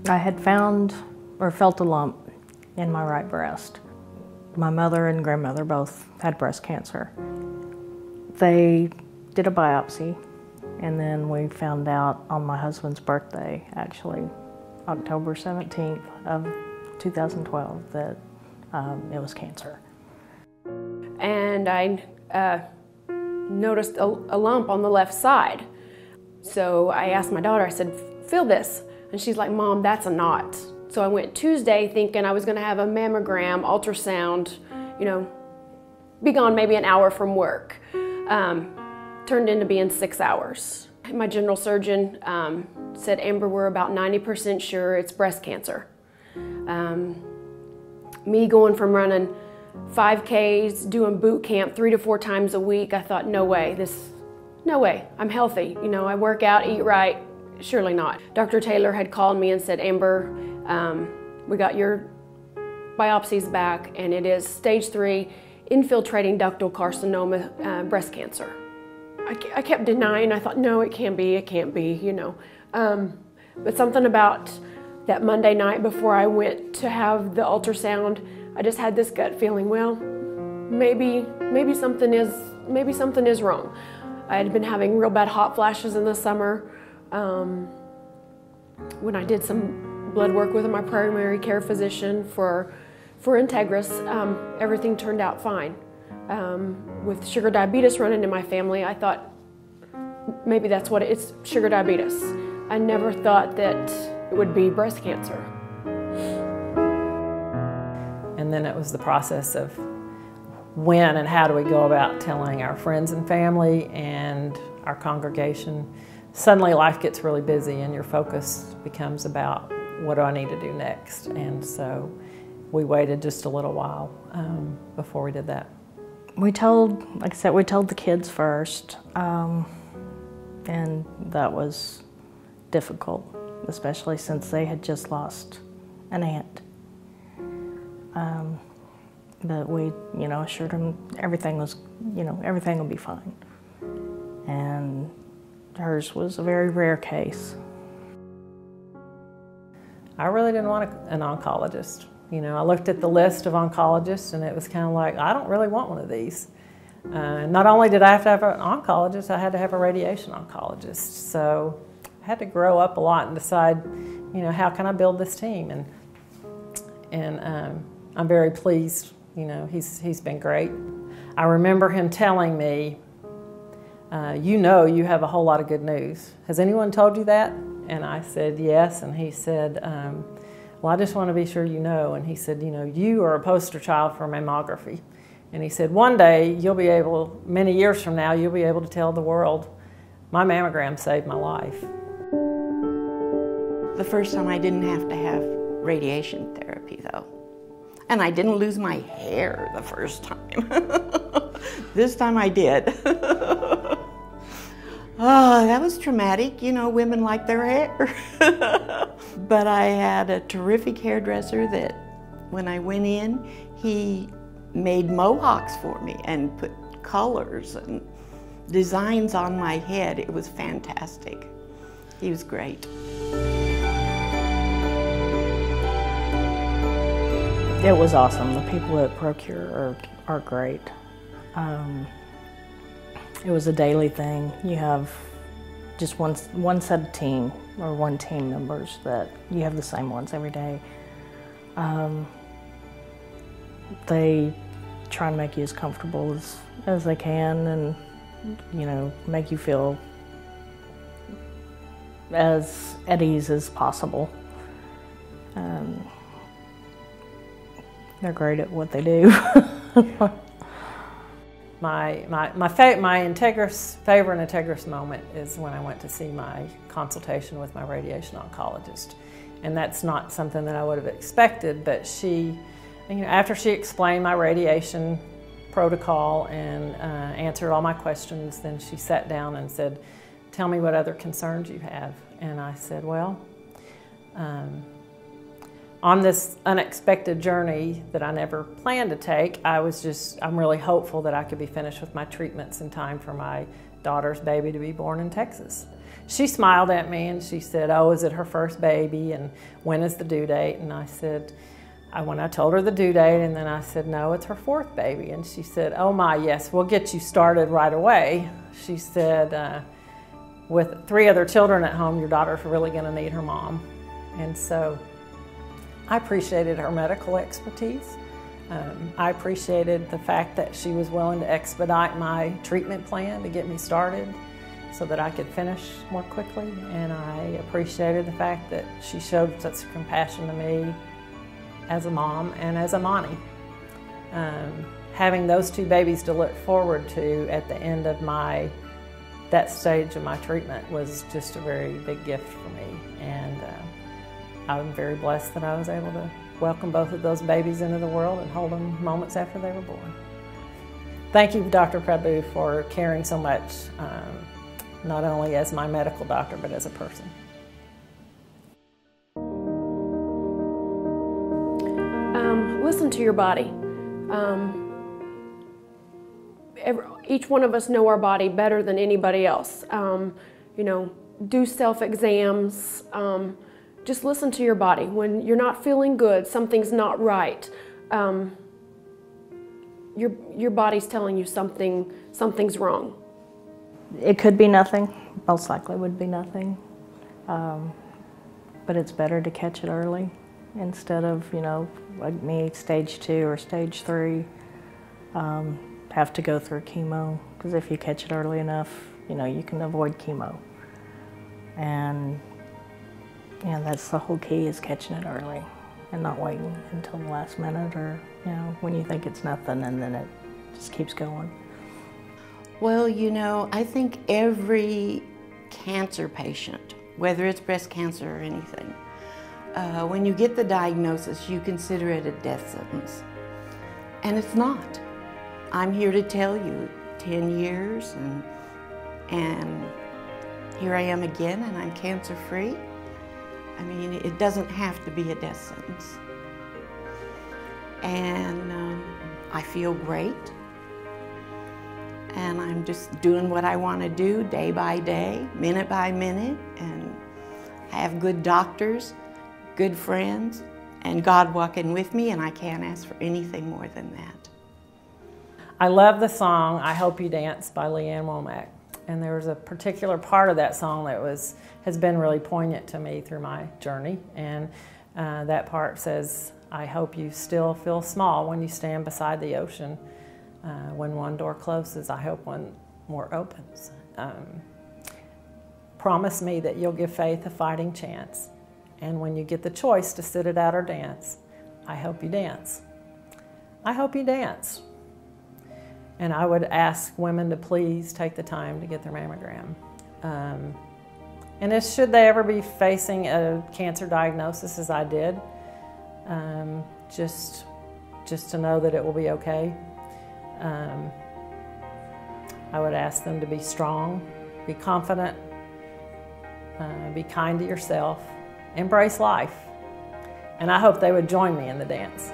I had found or felt a lump in my right breast. My mother and grandmother both had breast cancer. They did a biopsy, and then we found out on my husband's birthday, actually, October 17th of 2012, that it was cancer. And I noticed a lump on the left side. So I asked my daughter, I said, feel this. And she's like, Mom, that's a knot. So I went Tuesday thinking I was gonna have a mammogram, ultrasound, you know, be gone maybe an hour from work. Turned into being 6 hours. My general surgeon said, Amber, we're about 90% sure it's breast cancer. Me going from running 5Ks, doing boot camp 3 to 4 times a week, I thought, no way, no way, I'm healthy. You know, I work out, eat right, surely not. Dr. Taylor had called me and said, Amber, we got your biopsies back and it is stage 3 infiltrating ductal carcinoma, breast cancer. I kept denying, I thought, no, it can't be, you know. But something about that Monday night before I went to have the ultrasound, I just had this gut feeling, well, maybe something is wrong. I had been having real bad hot flashes in the summer. When I did some blood work with my primary care physician for Integris, everything turned out fine. With sugar diabetes running in my family, I thought maybe that's what it's, sugar diabetes. I never thought that it would be breast cancer. And then it was the process of when and how do we go about telling our friends and family and our congregation. Suddenly life gets really busy and your focus becomes about what do I need to do next. And so we waited just a little while before we did that. We told, like I said, we told the kids first, and that was difficult, especially since they had just lost an aunt. But we, you know, assured them everything was, you know, everything will be fine. And hers was a very rare case. I really didn't want an oncologist. You know, I looked at the list of oncologists and it was kind of like, I don't really want one of these. Not only did I have to have an oncologist, I had to have a radiation oncologist. So I had to grow up a lot and decide, you know, how can I build this team? And I'm very pleased, you know, he's been great. I remember him telling me, you know you have a whole lot of good news. Has anyone told you that? And I said, yes. And he said, well, I just want to be sure you know. And he said, you know, you are a poster child for mammography. And he said, one day you'll be able, many years from now, you'll be able to tell the world, my mammogram saved my life. The first time I didn't have to have radiation therapy though. And I didn't lose my hair the first time. This time I did. Oh, that was traumatic. You know, women like their hair. But I had a terrific hairdresser that when I went in, he made mohawks for me and put colors and designs on my head. It was fantastic. He was great. It was awesome. The people at ProCure are great. It was a daily thing. You have just one set of team or one team members that you have the same ones every day. They try and make you as comfortable as they can, and you know, make you feel as at ease as possible. They're great at what they do. My favorite Integris moment is when I went to see my consultation with my radiation oncologist. And that's not something that I would have expected, but she, you know, after she explained my radiation protocol and answered all my questions, then she sat down and said, tell me what other concerns you have. And I said, well, on this unexpected journey that I never planned to take, I'm really hopeful that I could be finished with my treatments in time for my daughter's baby to be born in Texas. She smiled at me and she said, "Oh, is it her first baby, and when is the due date?" And I said, when I told her the due date, and then I said, "No, it's her fourth baby." And she said, "Oh my, yes, we'll get you started right away." She said, "With 3 other children at home, your daughter's really gonna need her mom." And so I appreciated her medical expertise. I appreciated the fact that she was willing to expedite my treatment plan to get me started so that I could finish more quickly. And I appreciated the fact that she showed such compassion to me as a mom and as a Monty. Having those 2 babies to look forward to at the end of that stage of my treatment was just a very big gift for me. And I'm very blessed that I was able to welcome both of those babies into the world and hold them moments after they were born. Thank you, Dr. Prabhu, for caring so much, not only as my medical doctor, but as a person. Listen to your body. Each one of us know our body better than anybody else. You know, do self-exams. Just listen to your body. When you're not feeling good, something's not right. Your body's telling you something's wrong. It could be nothing. Most likely would be nothing. But it's better to catch it early instead of, you know, like me, stage 2 or stage 3, have to go through chemo. Because if you catch it early enough, you know, you can avoid chemo. And that's the whole key, is catching it early and not waiting until the last minute, or, you know, when you think it's nothing and then it just keeps going. Well, you know, I think every cancer patient, whether it's breast cancer or anything, when you get the diagnosis, you consider it a death sentence. And it's not. I'm here to tell you, 10 years and here I am again, and I'm cancer-free. I mean, it doesn't have to be a death sentence. And I feel great. And I'm just doing what I want to do day by day, minute by minute. And I have good doctors, good friends, and God walking with me, and I can't ask for anything more than that. I love the song "I Hope You Dance" by Leanne Womack. And there was a particular part of that song that has been really poignant to me through my journey. And that part says, "I hope you still feel small when you stand beside the ocean. When one door closes, I hope one more opens. Promise me that you'll give faith a fighting chance. And when you get the choice to sit it out or dance, I hope you dance. I hope you dance." And I would ask women to please take the time to get their mammogram. And should they ever be facing a cancer diagnosis, as I did, just to know that it will be okay. I would ask them to be strong, be confident, be kind to yourself, embrace life. And I hope they would join me in the dance.